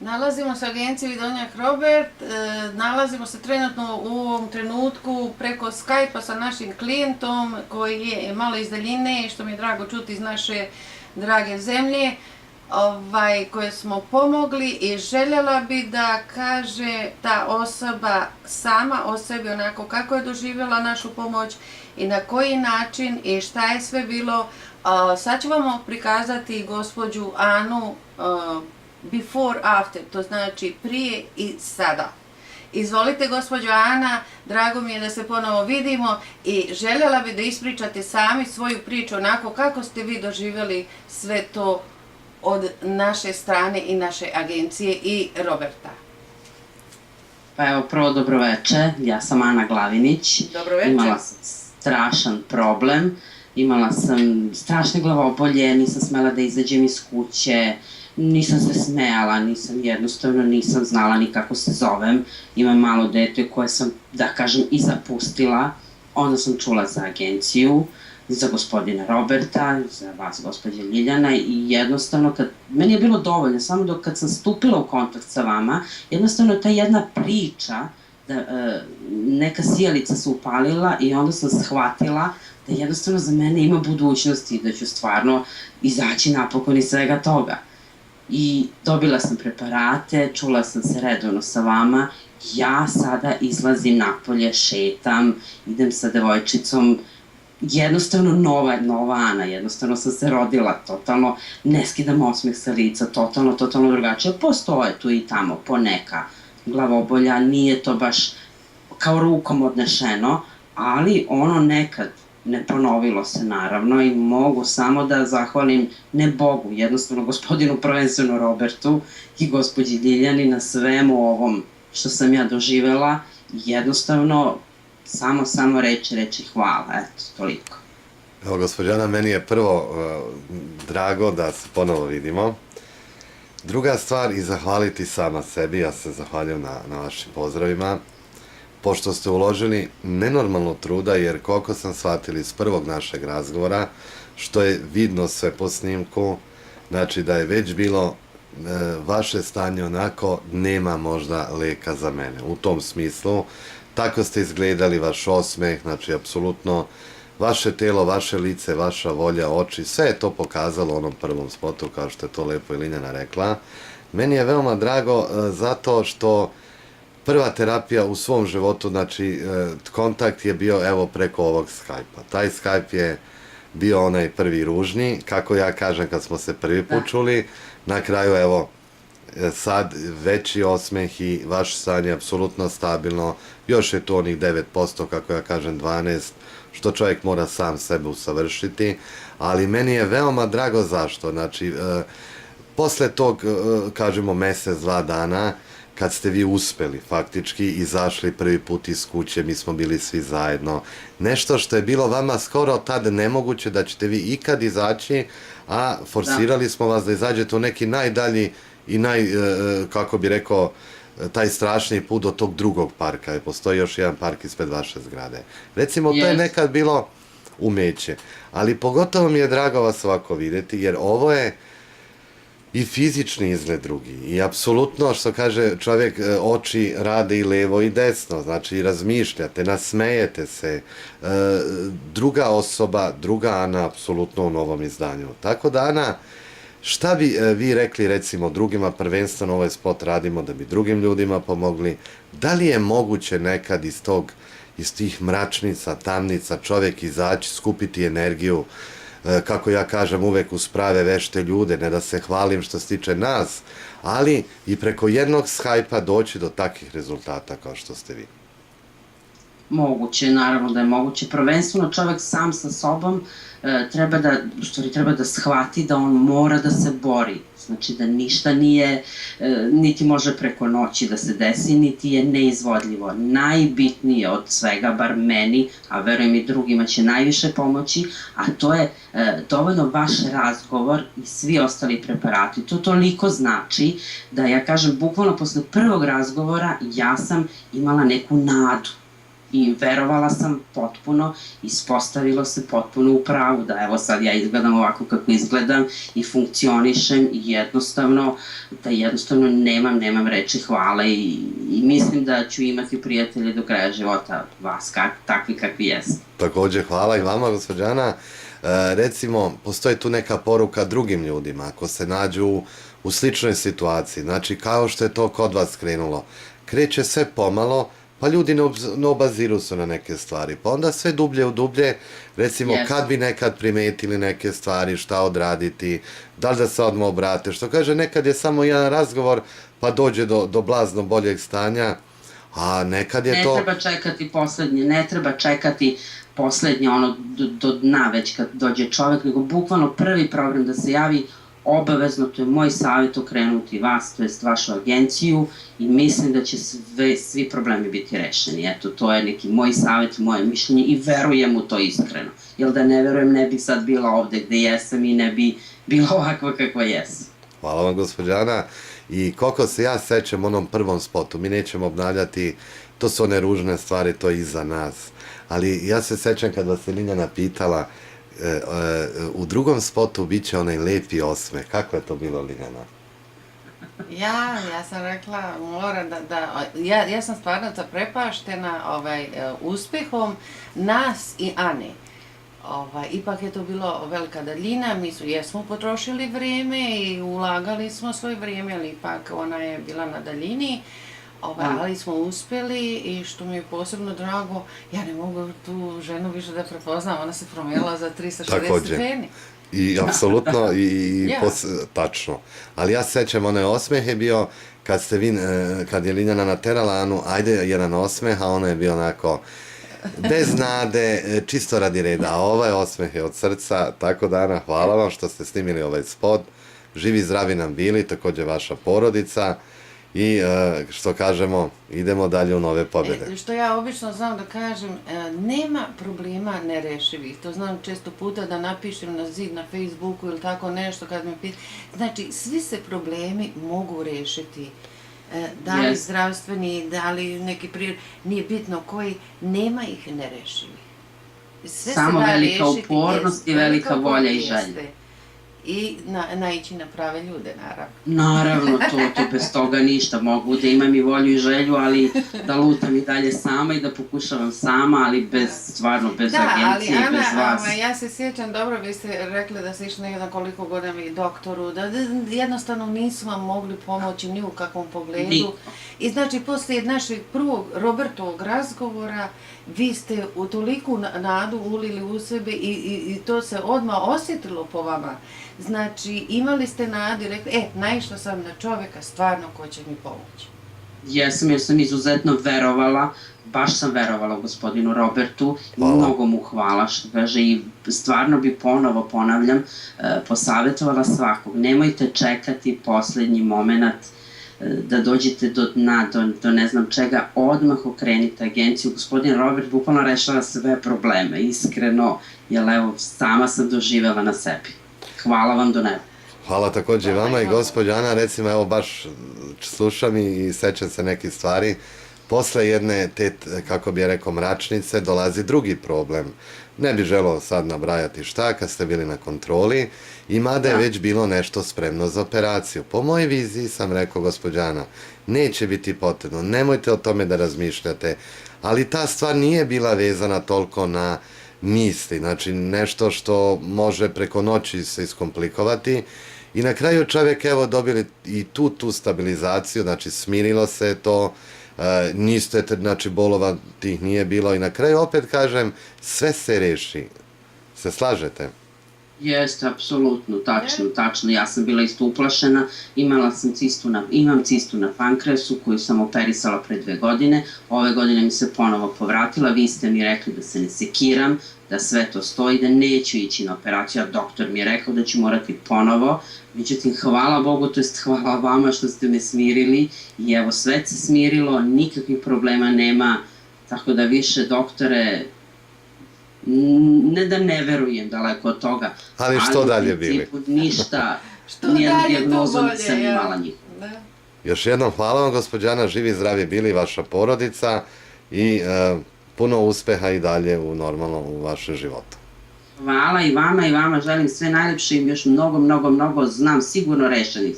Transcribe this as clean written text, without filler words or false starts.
Nalazimo se u agenciji Vidonjak Robert, nalazimo se trenutno u ovom trenutku preko Skype-a sa našim klijentom koji je malo iz daljine, što mi je drago čuti iz naše drage zemlje, koje smo pomogli i željela bi da kaže ta osoba sama o sebi onako kako je doživjela našu pomoć i na koji način i šta je sve bilo. Sad ću vam prikazati gospođu Anu before, after, to znači prije i sada. Izvolite gospođo Ana, drago mi je da se ponovo vidimo i željela bi da ispričate sami svoju priču onako kako ste vi doživjeli sve to od naše strane i naše agencije i Roberta. Pa evo, prvo dobroveče, ja sam Ana Glavinić. Dobroveče. Imala sam strašan problem, imala sam strašne glavobolje, nisam smela da izađem iz kuće, nisam se smejala, jednostavno nisam znala ni kako se zovem. Imam malo dete koje sam, da kažem, i zapustila. Onda sam čula za agenciju, za gospodina Roberta, za vas, gospođe Ljiljana, i jednostavno, meni je bilo dovoljno, samo kad sam stupila u kontakt sa vama, jednostavno ta jedna priča, neka sijalica se upalila i onda sam shvatila da jednostavno za mene ima budućnosti i da ću stvarno izaći napokon iz svega toga. I dobila sam preparate, čula sam se redovno sa vama, ja sada izlazim napolje, šetam, idem sa devojčicom, jednostavno nova Ana, jednostavno sam se rodila, totalno ne skidam osmeh sa lica, totalno drugačije. Postoje tu i tamo poneka glavobolja, nije to baš kao rukom odnešeno, ali ono nekad ne ponovilo se naravno i mogu samo da zahvalim ne Bogu, jednostavno gospodinu prvenstveno Robertu i gospođi Ljiljani na svemu ovom što sam ja doživela, jednostavno samo reći hvala, eto, toliko. Evo, gospođana, meni je prvo drago da se ponovo vidimo. Druga stvar, i zahvaliti sama sebi, ja se zahvaljujem na vašim pozdravima, pošto ste uložili nenormalno truda, jer koliko sam shvatili iz prvog našeg razgovora, što je vidno sve po snimku, znači da je već bilo vaše stanje onako, nema možda leka za mene. U tom smislu, tako ste izgledali, vaš osmeh, znači apsolutno vaše telo, vaše lice, vaša volja, oči, sve je to pokazalo u onom prvom spotu, kao što je to lepo i Ljiljana rekla. Meni je veoma drago zato što prva terapija u svom životu, znači kontakt je bio evo preko ovog Skype-a. Taj Skype je bio onaj prvi ružni, kako ja kažem kad smo se prvi put čuli, na kraju evo sad veći osmeh i vaše stanje je apsolutno stabilno, još je tu onih 9%, kako ja kažem 12%, što čovjek mora sam sebe usavršiti, ali meni je veoma drago zašto, znači posle tog, kažemo, mesec, 2 dana, kad ste vi uspeli faktički izašli prvi put iz kuće, mi smo bili svi zajedno, nešto što je bilo vama skoro tad nemoguće da ćete vi ikad izaći, a forsirali smo vas da izađete u neki najdalji i kako bi rekao, taj strašni put do tog drugog parka, jer postoji još jedan park ispred vaše zgrade. Recimo, to je nekad bilo umeće, ali pogotovo mi je drago vas ovako vidjeti, jer ovo je i fizični izgled drugi i apsolutno, što kaže čovjek, oči rade i levo i desno, znači razmišljate, nasmejete se, druga osoba, druga Ana apsolutno u novom izdanju. Tako da, Ana, šta bi vi rekli recimo drugima, prvenstveno ovaj spot radimo da bi drugim ljudima pomogli, da li je moguće nekad iz tih mračnica, tamnica čovjek izaći, skupiti energiju, kako ja kažem, uvek uz prave vešte ljude, ne da se hvalim što se tiče nas, ali i preko jednog Skype-a doći do takvih rezultata kao što ste vi? Moguće, naravno da je moguće. Prvenstveno čovek sam sa sobom treba da shvati da on mora da se bori. Znači da ništa nije, niti može preko noći da se desi, niti je neizvodljivo. Najbitnije od svega, bar meni, a verujem i drugima će najviše pomoći, a to je dovoljno vaš razgovor i svi ostali preparati. To toliko znači da, ja kažem, bukvalno posle prvog razgovora ja sam imala neku nadu. i verovala sam potpuno, ispostavilo se potpuno u pravu da evo sad ja izgledam ovako kako izgledam i funkcionišem i jednostavno nemam reči hvale i mislim da ću imati prijatelje do kraja života vas takvi kakvi jeste. Takođe, hvala i vama, gospođa Ana. Recimo, postoji tu neka poruka drugim ljudima, ako se nađu u sličnoj situaciji, znači kao što je to kod vas krenulo. Kreće sve pomalo, pa ljudi ne obaziru se na neke stvari, pa onda sve dublje u dublje, recimo kad bi nekad primetili neke stvari, šta odraditi, da li da se odmah obrate, što kaže, nekad je samo jedan razgovor, pa dođe do blazno boljeg stanja, a nekad je to... Ne treba čekati poslednje, ono, do dna već kad dođe čovek, nego bukvalno prvi program da se javi, obavezno, to je moj savjet, okrenuti vas, to jest vašu agenciju i mislim da će svi problemi biti rešeni. Eto, to je neki moj savjet, moje mišljenje i verujem u to iskreno. Jer da ne verujem, ne bih sad bila ovde gde jesam i ne bi bila ovakva kakva jesam. Hvala vam, gospođa Ana. I koliko se ja sećam onom prvom spotu, mi nećemo obnavljati, to su one ružne stvari, to je iza nas. Ali ja se sećam kad vas je Ljiljana pitala, u drugom spotu bit će onaj lepi osmeh. Kako je to bilo, Ljiljana? Ja sam rekla, moram ja sam stvarno zaprepaštena uspehom nas i Ane. Ipak je to bilo velika daljina, mi jesmo potrošili vrijeme i ulagali smo svoje vrijeme, ali ipak ona je bila na daljini. Ali smo uspjeli i što mi je posebno drago, ja ne mogu tu ženu više da prepoznam, ona se promijenila za 360 stepeni. I apsolutno, tačno. Ali ja sećam, onaj osmeh je bio kad je Ljiljana naterala Anu, ajde jedan osmeh, a ono je bio onako bez nade, čisto radi reda. A ovaj osmeh je od srca, tako da Ana, hvala vam što ste snimili ovaj spot. Živi zdravi nam bili, takođe vaša porodica. I što kažemo, idemo dalje u nove pobjede. Što ja obično znam da kažem, nema problema nerešivih. To znam često puta da napišem na zid na Facebooku ili tako nešto kad me pita. Znači, svi se problemi mogu rešiti. Da li zdravstveni, da li neki prirodni, nije bitno koji, nema ih nerešivih. Samo velika upornost i velika volja i želja. I naići na prave ljude, naravno. Naravno, to bez toga ništa. Mogu da imam i volju i želju, ali da lutam i dalje sama i da pokušavam sama, ali stvarno bez agencije, bez vas. Da, ali Ana, ja se sjećam dobro, vi ste rekli da ste išli nekada koliko godina i doktoru, da jednostavno nismo vam mogli pomoći ni u kakvom pogledu. I znači, poslije našeg prvog Robertovog razgovora, vi ste u toliku nadu ulili u sebe i to se odmah osjetilo po vama. Znači, imali ste nadu i rekli, naišla sam na čoveka stvarno ko će mi pomoći. Jesam, jer sam izuzetno verovala, baš sam verovala gospodinu Robertu i mnogo mu hvala što kaže i stvarno bi ponovo, ponavljam, posavjetovala svakog. Nemojte čekati poslednji moment da dođete do dna, do ne znam čega, odmah okrenite agenciju. Gospodin Robert bukvalno rešava sve probleme, iskreno, jer evo, sama sam doživela na sebi. Hvala vam do neba. Hvala takođe i vama i gospođa Ana, recimo, evo baš slušam i sećam se nekih stvari. Posle jedne te, kako bi je rekao, mračnice, dolazi drugi problem. Ne bi želeo sad nabrajati šta, kad ste bili na kontroli, i mada je već bilo nešto spremno za operaciju. Po mojoj viziji sam rekao, gospođa Ana, neće biti potrebno, nemojte o tome da razmišljate, ali ta stvar nije bila vezana toliko na misli, znači nešto što može preko noći se iskomplikovati i na kraju čovjek evo dobili i tu stabilizaciju, znači smirilo se to, niste, znači bolova tih nije bilo i na kraju opet kažem sve se reši. Se slažete? Jeste, apsolutno, tačno. Ja sam bila isto uplašena, imam cistu na pankreasu koju sam operisala pre 2 godine, ove godine mi se ponovo povratila, vi ste mi rekli da se ne sekiram, da sve to stoji, da neću ići na operaciju, a doktor mi je rekao da ću morati ponovo, međutim, hvala Bogu, to jest hvala vama što ste me smirili i evo sve se smirilo, nikakvih problema nema, tako da više doktore, ne da ne verujem daleko od toga, ali što dalje bili? U principu ništa, nijednu dijagnozu nisam imala njih. Još jednom hvala vam, gospođa Ana, živi zdravi bili vaša porodica i puno uspeha i dalje u normalno u vašem životu. Hvala i vama želim sve najlepše i još mnogo, znam sigurno rešenih